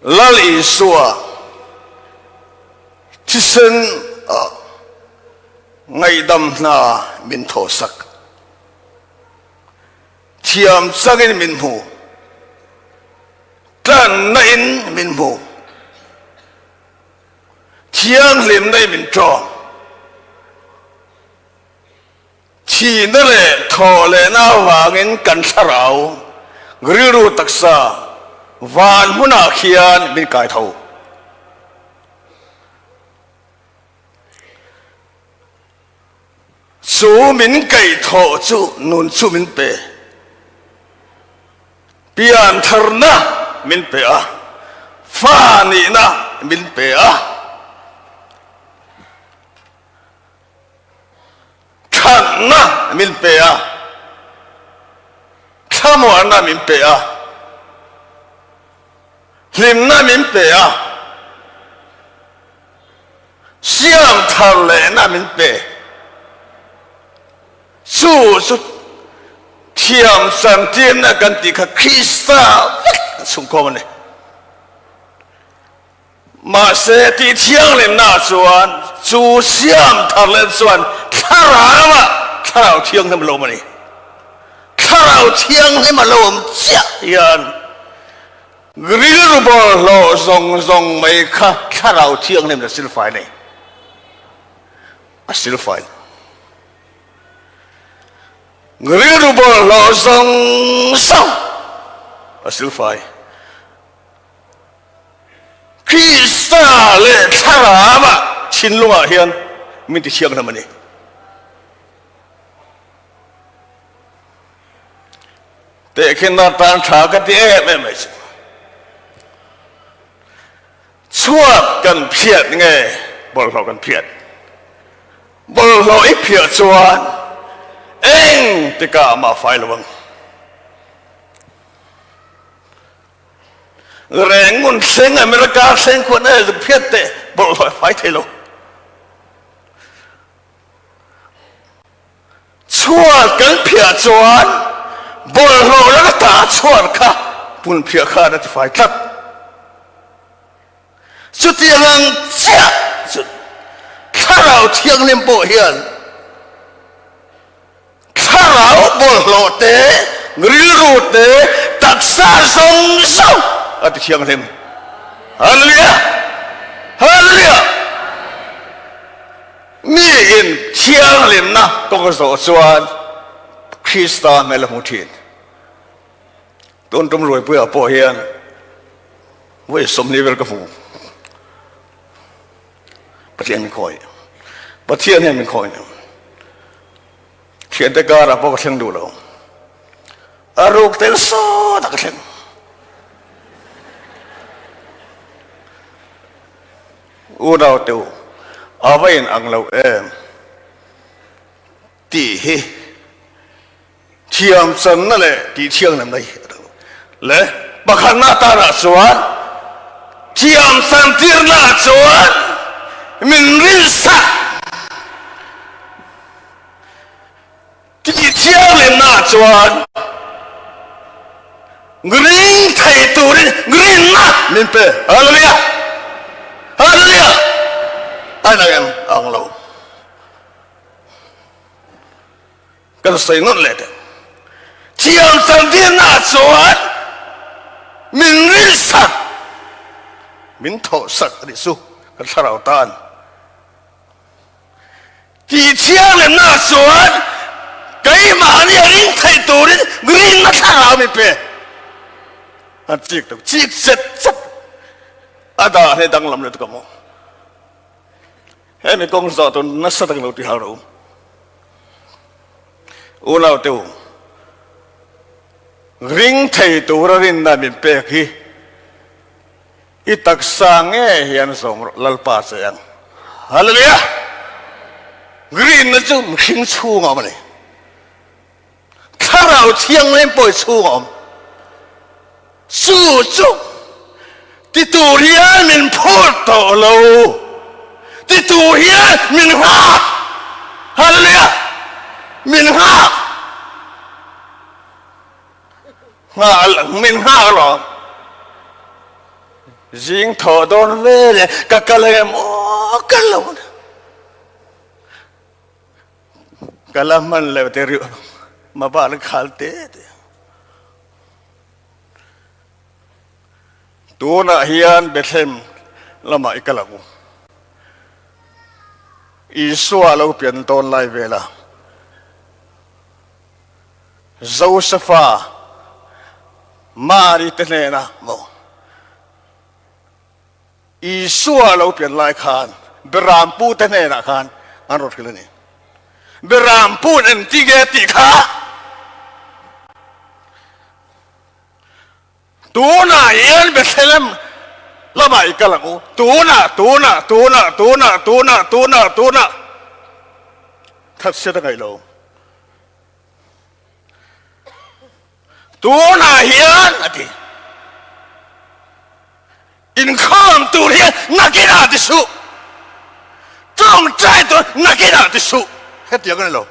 lali suwa chisen ngay dam na min tho sak thiam sangin min mu tan na in min mu thiang lim nay min cho chi na le tho le na wangin kan tharau griru taksa van huna khian min kai tho su min kai tho chu nun chu min pe pian tharna min pe a fa ni na min pe a khan na min pe a thamo na min pe a lim na min pe a siam thar le na min pe su su thiam san tiên na kan ti kha Krista sung ko ne ma se ti thiang lim na chuan chu siam thar le chuan tharawa tharau thiang nam lo mani tharau thiang he ma lo cha yan griru bo lo zong zong mai kha tharau thiang nem na sil fai nei a sil fai griru bo lo zong song a sil fai Krista le tharawa chin lunga hian min ti thiang nam ani te khen na tan tha ka ti me me chuak kan phiat nge bol lo kan phiat bol lo I phiat chuan eng te ka ma fai lawang reng mun seng America seng kon e phiat te bol lo fai thelo chuak kan phiat chuan bol lo la ta chuan kha pun phiat kha na ti fai thakสุดที่ยังเสียสุดข้าเราเที่ยงเล่มโปเฮียนข้าเราบนโลเตหรือรูเตตัดสาสงสงอันที่เที่ยงเล่มฮาเลลูยาฮาเลลูยามีอินเที่ยงเล่มนะก็กระโดดส่วนคริสต์เมลมุทินต้นตำรวจเพื่อโปเฮียนเว้ยสมนิเวศกฟูประเทศมันคอยประเทศเนี่ยมันคอยเขียนแต่การะพวกเชิงดูเราอารุกเต็นโซ่ตะกเชิงอูดาวเตียวอาไว้อังเราตีเฮเทียมสันนั่นแหละตีเชียงนั่นเลยและบักขันหน้าตาหน้าสวนเทียมสันตีหน้าสวนmin rinsaที่เที่ยวเล่นหน้าจวนกริ่งไทยตูริกริ่งนะมินเปฮาเลลูยาฮาเลลูยาอันนั้นอังเรากันใส่นั่นแหละเที่ยวสันติหน้าจวนมินรินสักมินโทสักดิสุกันสาราวตานที่เที่ยงเลยน่าสวนไก่หมาเนี่ยริ้งไทยตัวนี้ริ้งนักสาวไม่เป็นอันจิกตัวจิกเสร็จสับอาดาให้ดังลำเลยตัวมั้งให้ไม่กงสอตัวนักสัตว์เราที่หารู้อุณาเตียวริ้งไทยตัวริ้งนั่นเป็นเป๊กฮีอิตักสังเฮียนส่งลัลปาเสียงฮาเลลูยากรีนนั่นจุ่มขิงชูงอมเลยข้าเราเที่ยงเล่นปล่อยชูงอมสู้จุ่มที่ตัวเฮียมินพูดต่อเราที่ตัวเฮียมินฮาฮาเลลูยามินฮามินฮาหรอ ยิงถอดโดนเวเลยกะกะเลยมอกันลงกะละมันเลยเตริมาบ้านขัลเตตัวน่ะเฮียนเบธเลมละมาอีกละกูอิสวาเราเปลี่ยนตอนไล่เวลาโจเซฟามาริเตเนนะโมอิสวาเราเปลี่ยนไล่ขานเบรามพูเตเนนะขานอันรถกันนี่เบรามพูนันติเกติขาตัวน่ะเฮียนเบธเลมละมาอีกละกูตัวน่ะทัดเสียตั้งไงเราตัวน่ะเฮียนอะดิอินข้ามตัวเฮียนนักกีฬาที่สุดจ้องใจตัวนักกีฬาที่สุดเฮ็ดยังไงเรา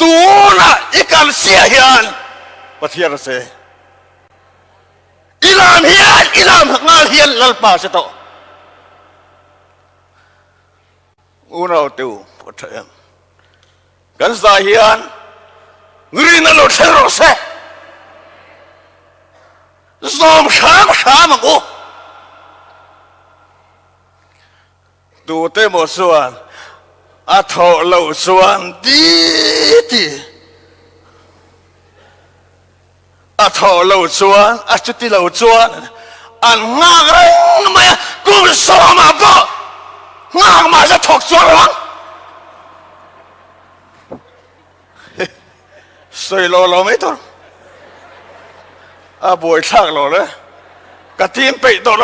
ตัวน่ะอีกการเสียเฮียนปะเทียนเสอิลามเฮียนอิลามงานเฮียนลัลปาเสตอุณเอาติวปะเทียนกันสาเฮียนงรีนโลเทโรเซซอมช้ามกูดูเตมส่วนอัทโลส่วนดีอัทโลส่วนอัจติโลส่วนอันงากเลยไม่กูสอมาบ่งากมาจะถกส่วนหรอสวยโลไม่ตัวบวยชักโลเลยกระทิมไปตัวโล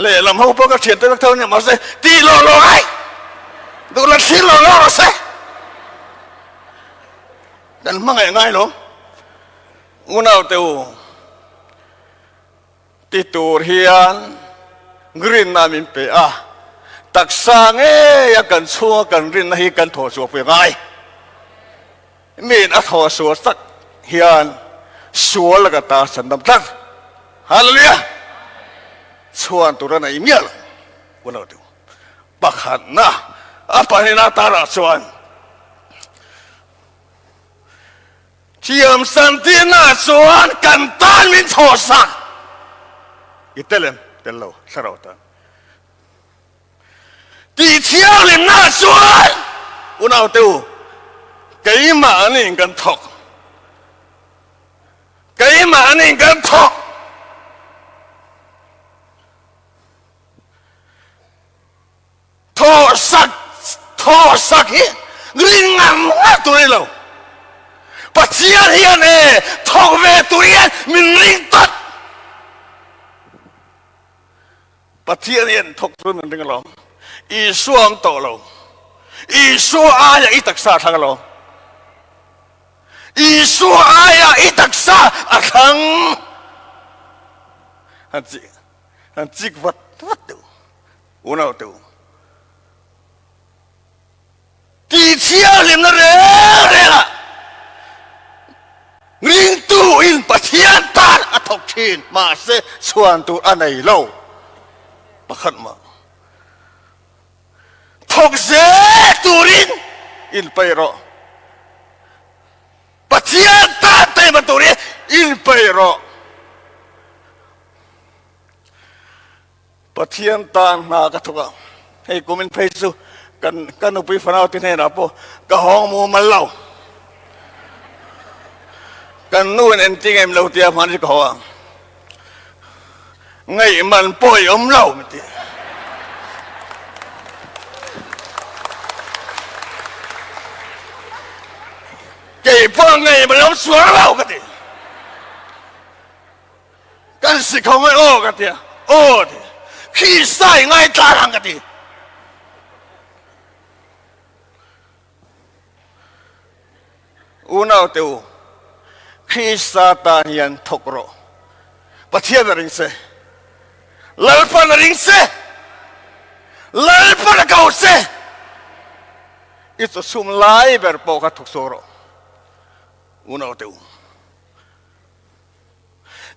เล่ลำหูพวกกระเทียนตัวเท่านี้มาเสตีโลไอ้ดูละทีโลเสแต่มั่งไงหรออุณเอาเตวติตูเฮียนกรีนนามินเปะตักสางยกันชัวกันรินให้กันถอดสัวเปไงมีนถอดสัวสักเฮียนสัวละกตาสันดำตักฮาเลลูยาชวนตัวนั้นไอ้เมียลวันเอาเดียวปักหันนะapa ni nak tarak chwan chiam santina chwan kan tan min thosak itelem tello sarauta ti chiang lim na chwan unau teu keima ni kan thok keima ni kan thok thosak hi ring ngam tu ni lo pachian hian thok ve tu hian min ring tat pachian hian thok tu min ring lo i suam to lo i su aya i taksa thang lo i su aya i taksa a thang han chik wat tu unau tu ti chia lim na re la ring tu in pathian tan a thok thin ma se chuan tu anei lo pakhat ma thok se turin in pairo pathian ta te ma turin in pairo pathian tan na ka thoka hei kumin phaisu kan upi fanau tin hena po ka hong mu mal lau kan nuan en ting em lau tia man ka hoa ngai man poi lau mi ke po ngai man lau suar lau ka ti kan si khong ai o ka ti o khi sai ngai ta rang ka ti unau teu khi satan hian thokro pathian ring se lalpan ring se lalpan kau se itu sum lai ber po ka thoksoro อุณเอาเตียว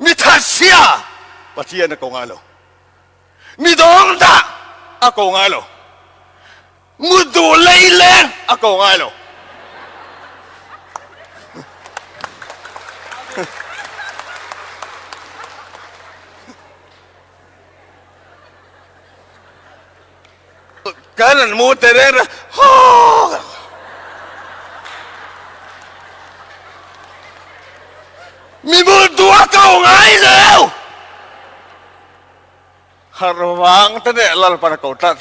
มีทัศยาปะเทียนก็ง่ายแล้วมีดองตาอะก็ง่ายแล้วมุดดูเลยเล่นอะก็ง่ายแล้วกันนั่นมูเตเรนโอ้มีมุดดูอะก็ง่ายแล้วharwang tene lal para kautat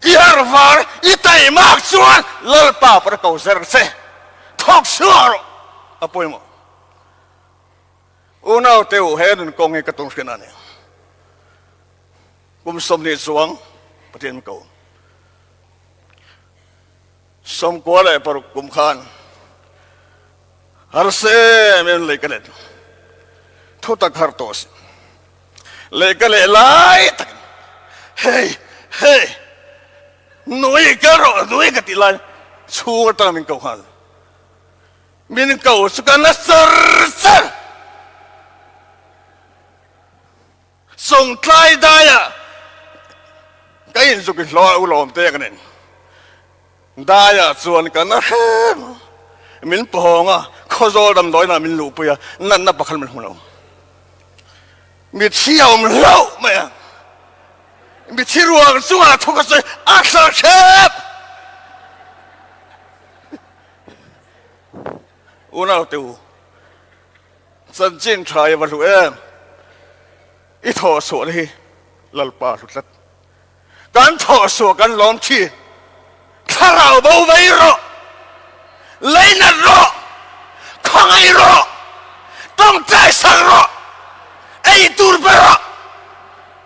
i harwar i tai mak chuan lal pa para kau ser se thok suar apoi mo unau teu hen kong e katung kenane kum som ni suang patien kau som ko le par kum khan har se men le kanet thotak har tos लेकर ले लाई तक हे नोई करो नोई कती लाई छूटा मिन को हाल मिन को उसका न सर सोंग ट्राई दाया कहीं जुकी लो उलोम तेกันเนี่ยदायाส่วนกันนะมินปองอ่ะข้อโจดำน้อยน่ะมินลูกไปอ่ะนั่นน่ะปักขันมันหัวเรามีเที่ยวมันเล่าไหมมีที่รวงสู้อะไรทุกสิ่งอักษรเชฟอุณเอาติวสันจินชายวันรุ่งอีทอสวดที่ลัลปาสุดลัดการทอสวดกันล้อมชีถ้าเราเบาไว้รอเลยนัดรอของไอรอต้องใจสั่งรอไอ้ตูร์เปร่า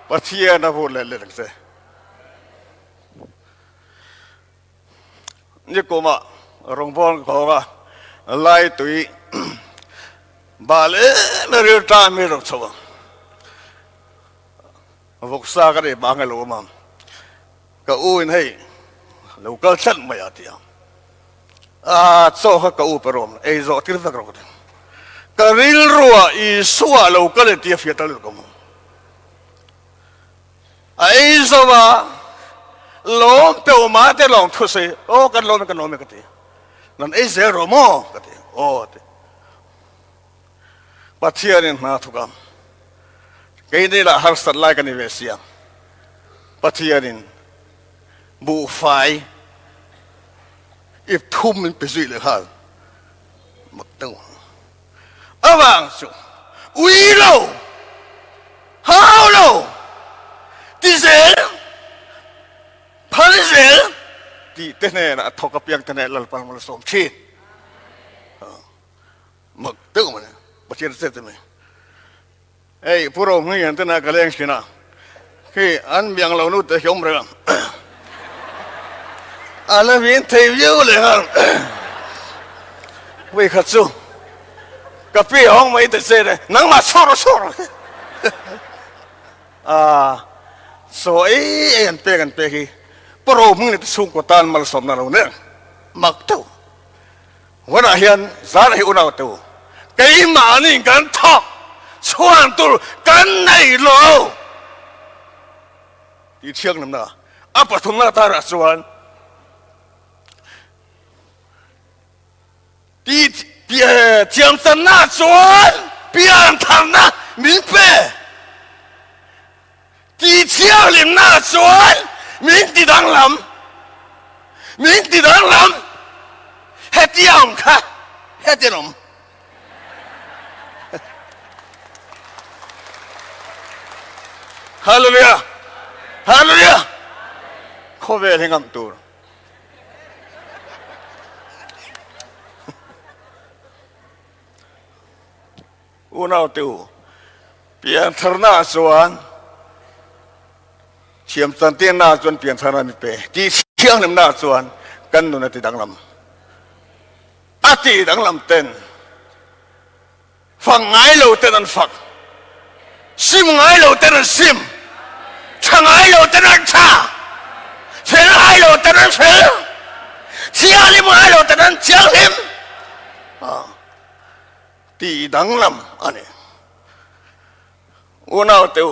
ปะเทียนะพูดเล่นๆเสียนี่กูมาโรงพยาบาลเขาว่าไล่ตุยบาเล่ไม่รู้ตาไม่รู้ชัวร์วุกษากันได้บางไงลูกมันก็อู้นให้ลูกก็ฉันไม่อยากที่โซ่เขาก็อู้ไปรวมไอ้โซ่ที่รักเราเนี่ยก็ริลรัวอีสัวเราก็เลยเทียบเทียบตลอดกูมั้งไอ้สัวล้มเปรี้ยวมาแต่ล้มทุเสโอ้กันล้มกันล้มกันทีนั่นไอ้เสือโรโม่กันทีโอ้ทีปัจเจียนน่าทุกข์กี่นี่ละฮาร์สต์ไลกันในเวสเซียปัจเจียนบูไฟอีกทุ่มมันไปสุดเลยครับมักตัวavanço uilo haulo diesel parisel di tenera thokapyang tenela lal mal som chi mak tu man bachir se te me ei puro ngi an tena kaleng sina ki an byang lo nu te hyom ra ala vin thei view le ha we khatsuกาแฟห้องไม่ได้เสร็จนั่งมาโซ่สวยกันเปกันเปกีปรมึงนี่สูงกว่าตานมาสมนาเราเนี่ยมักตัววันอาทิตย์สารให้อุณเอาตัวไก่หมานี่กันทอกชวนตัวกันในโลที่เชียงน้ำหน้าอัปทุมนาตาระสวนที่เจียมสันนาสวนเปียนทางนะมินเป้ที่เชี่ยวลิมนาสวนมินตีดังลำเฮตียงค่ะเฮตีนมฮาเลลูยาขอเวรให้งำตัวอุณเอาติวเปลี่ยนทางหน้าสวนเฉียมสันเตียนหน้าสวนเปลี่ยนทางหน้ามิเปที่เชียงหน้าสวนกันนุนติดังลำอาทิดังลำเต้นฟังไงเราเต้นนั้นฟังซิมไงเราเต้นนั้นซิมช่างไงเราเต้นนั้นช่าเฟลไงเราเต้นนั้นเฟลเชี chia lim ai lo ta nan chiang lim ti dang lam ani unau teu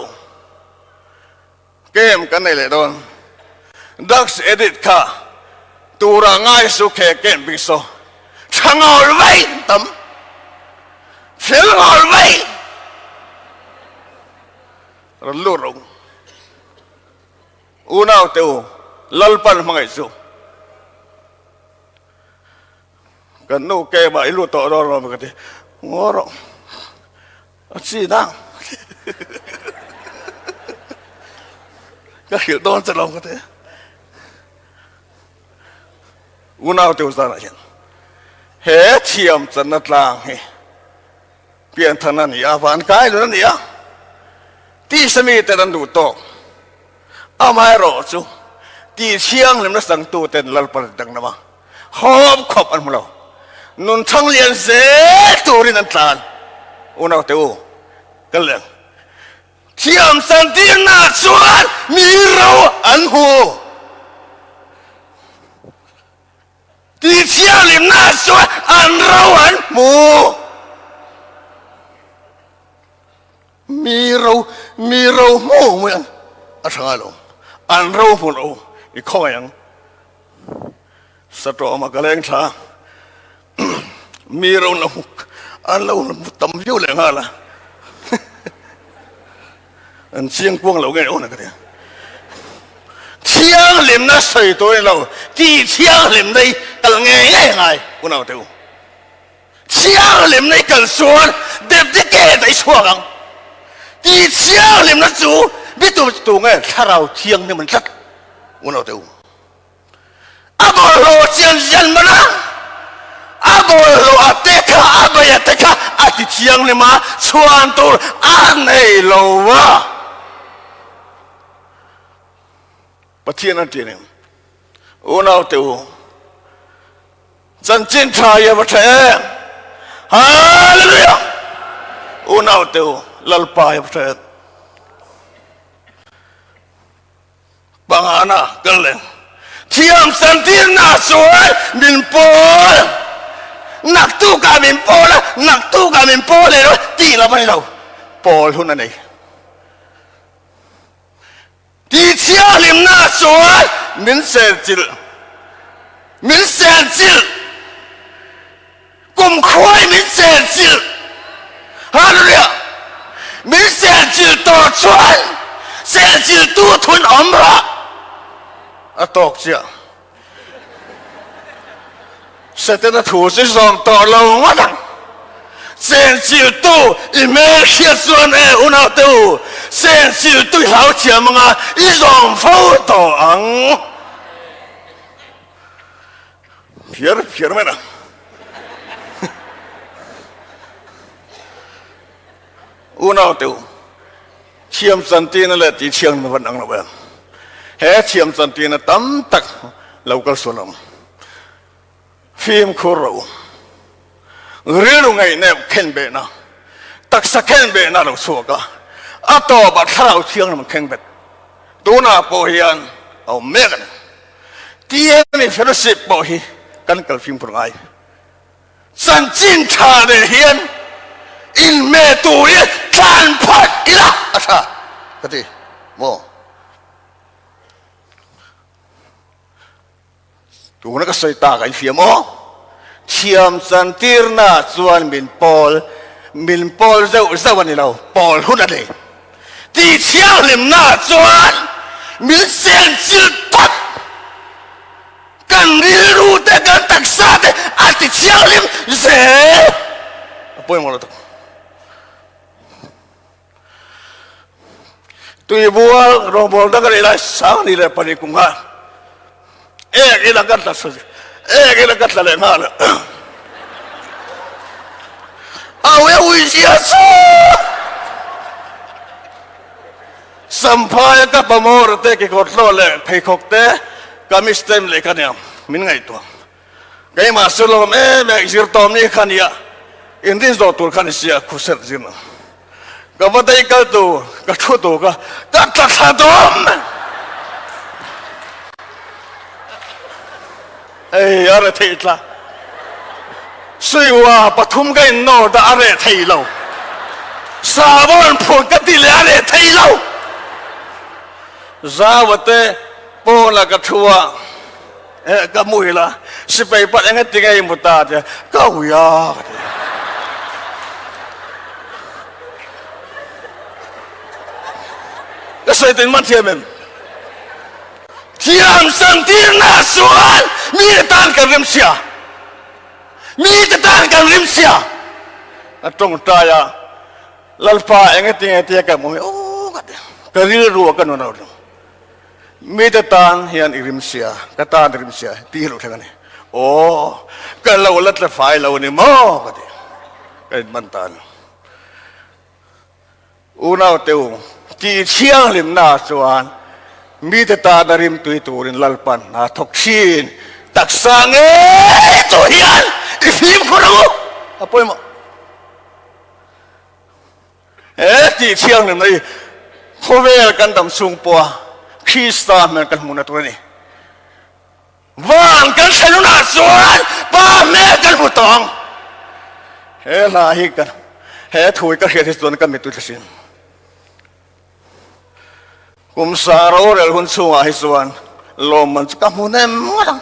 game kan nei le don Dax edit ka tura ngai su khe ken bi so changol vai tam phil ngol vai lu rong unau teu lalpan mangai su kan nu ke ba ilu to ro ro ma ke ngoro chi dang ka hiểu don sa long ka te unau teu sa na hian he thiam chan na tlang he pian thanan ya van kai lu na ya ti sami te dan du to amai ro chu ti chiang lim na sang tu ten lal par dang na ma hop khop an mulo nun thang lian se turin an tlan unau teu kal le thiam san tin na chuan mi ro an hu ti chiang lim na chuan an ro an mu mi ro mu mu an a thang lo an ro mu lo i kho yang sa to ma ka leng tha mi ro na an lo tam viu le nga la an chiang kuang lo ge ona ka de chiang lim na sai to lo ti chiang lim dai kal nge ngai unau teu chiang lim nei kal suan dep de ke dai suang ti chiang lim na chu bi tu nge tharau chiang ni man tat unau teu abolo chiang jan mana abolo ateka abaya teka ati chiang ni ma chuan tu an nei lo wa pathian an tin unau teu chan chin tha ya ba the hallelujah unau teu lalpa ya ba the bangana kalen thiam san tin na suai min pol nak tu ka min pol nak tu ka min pol le ti la mai lo pol hun an nei ti chia lim na suai min sen chil kum khoi min sen chil hallelujah min sen chil to chuan sen chil tu thun om ra a tok chia sẽ tên là thủ sĩ dòng tỏ lâu quá đằng sen chịu tu i mê khiết xuân e unau tu sen chịu tu hảo chia mà ngà i dòng phâu tỏ ắng phiền mày nè unau tu chiêm chân tiên là tí chiêm mà vẫn ăn là vậy hè chiêm chân tiên là tấm tắc lâu cái xuân lắm phim khổ rầu riêng ngày này khen bệ na tất sắc khen bệ na đâu xua cả à to bát thảo chiang làm khen bệ tu na bảo hiền ở mẹ cái tiêm mi fellowship bảo hi căn cái phim của ai san chín thà để hiền in mẹ tu ye tan phát ila à sao cái gì mo tu nó có sợi ta cái phía mò chiam san tir na chuan min pol zau ani lo pol hun ade ti chiang lim na chuan min sen chil tot kan ri ru te kan tak sa te a ti chiang lim se poi mo lo to tui bua ro bol da ga la sang ni le pani kum ha cái là cắt là sao cái là cắt là lại mà 왜 우지였어 sampai ka pamor te ki kotlo le pheikhok te kamis tem le kania min ngai to gai ma sulom me zir tom ni khania indin zo tur khanisia khuser zina ka badai ka to ka thu to ka ta tha dom อะไรเทศละสุยว่าปฐุมกันโนดอะไรเทศเราสาวันพูดกันที่อะไรเทศเราซาวเตโปละกทัวก็มุยละสิไปปัดยังไงติงไงมุตาเจ้าก็หุยก็ใส่ตินมันเทียมที่อันสันติน่าสวนมีแต่ตานกันริมเสียมีแต่ตานกันริมเสียตรงตายลัลฟ้ายังไงติงไงติกันมุยโอ้ก็เรื่องรัวกันนู่นน่ะมีแต่ตานเฮียนริมเสียก็ตานริมเสียตีรู้ทั้งนั้นโอ้ก็เราลัดละไฟเราเนี่ยมั้งก็ดีก็มันตานอุณาเตียวที่เชียงริมนาสวนมีแต่ตาดริมตุยตูรินลัลปันนาทกชีนตักสังตัวเฮียนอิฟิมคนรู้apa yangที่เชียงริมนี่เขาเวลกันดำสูงปัวขี้สามเหมือนกันมุนตัวนี้ว่างกันเชนุนาสวนป้าแม่กันผู้ตองลาฮิกันถุยกันเหตุที่ส่วนกันไม่ตุจสินกุมสารโอเรลหุนสุวาฮิสวนลมมันจะกำมุนเอ็มมั้ง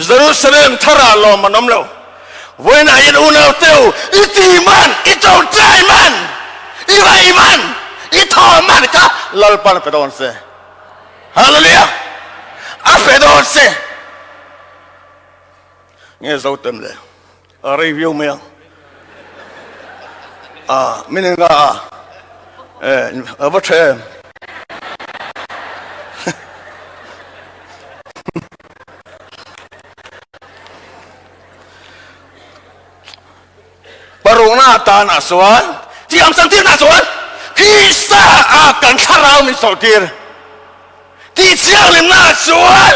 เยรูซาเล็มทาราลมมันน้ำเลวเว้นอายุนเอาเตียวอิติมันอิจงใจมันอิวาอิมันอิทอมันก็ลัลปันเปดอนเซฮาเลลูยาอัฟเปดอนเซเนี่ยจะเต็มเลยรีวิวมั้ยมินึงก็บัตรปรุงหน้าตาหน้าสวนที่อัมสันติหน้าสวนที่สาอากันข้าราวมิสโตตีร์ที่เชียงริมหน้าสวน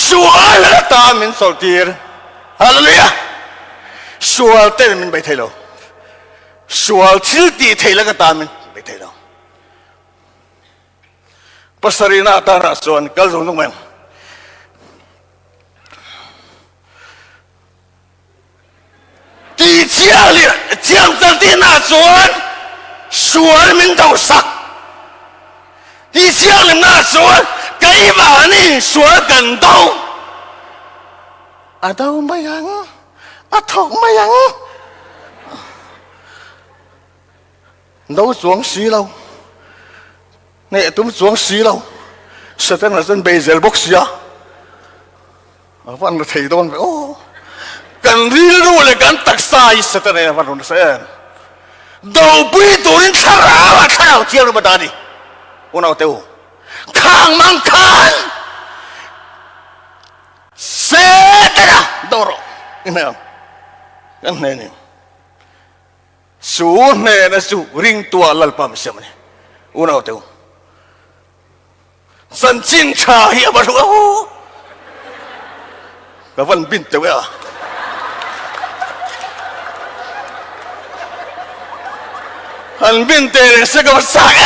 สวนและตามิสโตตีร์ฮาเลลูยาสวนเต้นมินไปเทโลสวนที่ตีเทโลก็ตามินไปเทโลปัสรินาตาหน้าสวนกัลซงตรงมั้งที่เชียงริมเชียงสันติหน้าสวนสวนมินเท่าสักที่เชียงริมหน้าสวนไก่บ้านนี่สวนกันโตอาดาวไม่ยังอาทองไม่ยังเราสวงสีเราเนี่ยตุ้มสวงสีเราสเตนนันเบเซลบ็อกซ์ยาวันเราเที่ยวโดนไปโอ้กันรีรู้เลยกันตักสายสเตนเนี่ยวันเราเสียดูปุยตัวนี้ข้าวข้าวเที่ยวมาดานี่วันเราเที่ยวข้างมังคันเสด็จดอร์นี่นะกันเนี่ยสูเนี่ยนะสูริงตัวลัลปามเสียมันวันเราเที่ยวสันจินชาเฮียบารุโอ้กับวันบินเที่ยวอันบินเตะเสกว่าสัก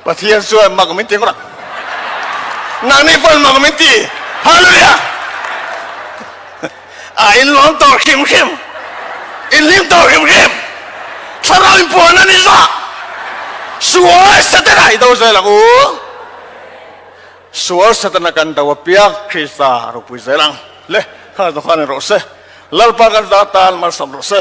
ปะเทียนส่วนมากมินตีก็ได้นางนี่เป็นมากมินตีฮาเลลูยาอินล้อมตัวเข้มเข้มอินลิมตัวเข้มเข้มสารอินปวนันนี่จ้ะสวยสเตนายตัวเซลังโอ้สวยสเตนกันตัวเปียกคริสตารุปุยเซลังเล่ข้าต้องการรสเซลัลปากันดาตันมาสมรสเซ